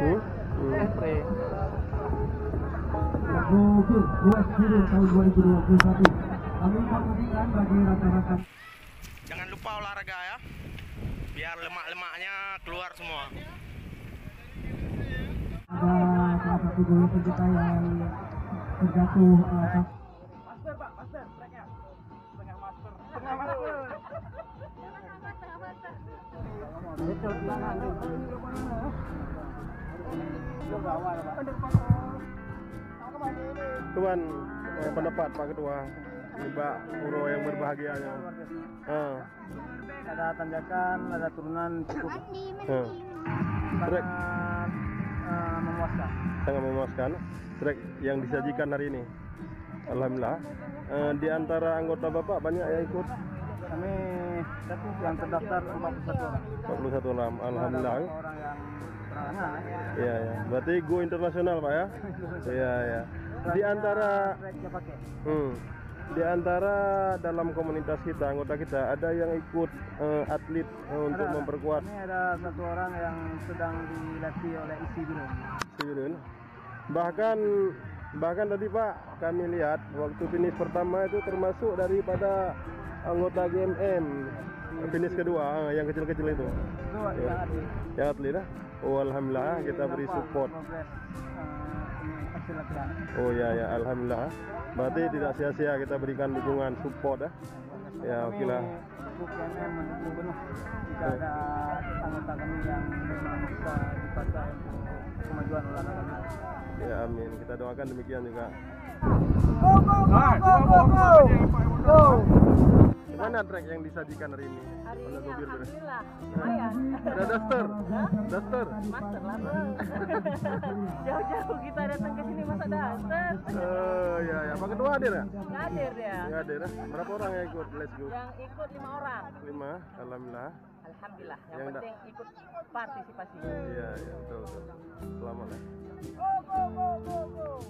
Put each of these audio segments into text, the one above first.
Spray. Oke, tahun 2021. Kami informasikan bagi rekan-rekan. Jangan lupa olahraga ya, biar lemak-lemaknya keluar semua. Ada salah satu gol kita yang terjatuh. Master Pak, master, tracknya. Setengah master. Betul tangan nih. Tuan, pendapat Pak Ketua, Mbak Puro yang berbahagianya. Ada tanjakan, ada turunan cukup Trek memuaskan. sangat memuaskan. Trek yang disajikan hari ini, alhamdulillah. Di antara anggota Bapak banyak yang ikut. Kami yang terdaftar 41 orang. 41 orang, alhamdulillah. Orang yang perangan. Iya, ya. Berarti go internasional Pak ya? Iya, ya. Di antara di antara dalam komunitas kita, anggota kita, ada yang ikut atlet untuk memperkuat. Ini ada satu orang yang sedang dilatih oleh isi dulu. Bahkan tadi Pak, kami lihat waktu finish pertama itu termasuk daripada anggota GMM. Finish kedua, yang kecil-kecil itu. Yang atlet lah. Oh, alhamdulillah kita beri support. Oh ya, alhamdulillah. Berarti tidak sia-sia kita berikan dukungan support ya. Ya, oke lah. Mendukung penuh jika ada anggota kami yang memang bisa dipakai untuk kemajuan olahraga. Ya, amin. Kita doakan demikian juga. Go! Gimana track yang disajikan hari ini? Hari ini alhamdulillah lumayan. Ada duster? Master lah bang. Jauh-jauh kita datang ke sini masa daster. Ya. Pak Ketua hadir ya? Nggak hadir dia. Ya, hadir ya. Berapa orang yang ikut? Let's go. Yang ikut 5 orang. 5, alhamdulillah. Alhamdulillah. Yang Yang penting ikut partisipasi. Iya, betul. Selamat ya. Go.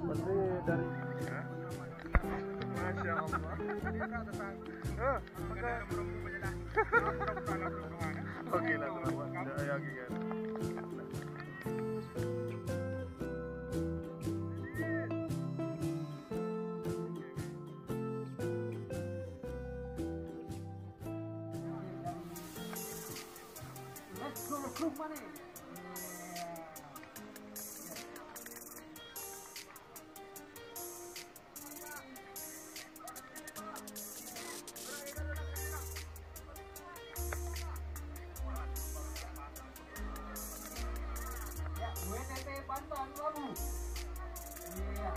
Berarti dari Masya Allah. Oke lah, selamat. Ya, oke kan. Let's go, recruit money. WTT Banten 2000. Iya.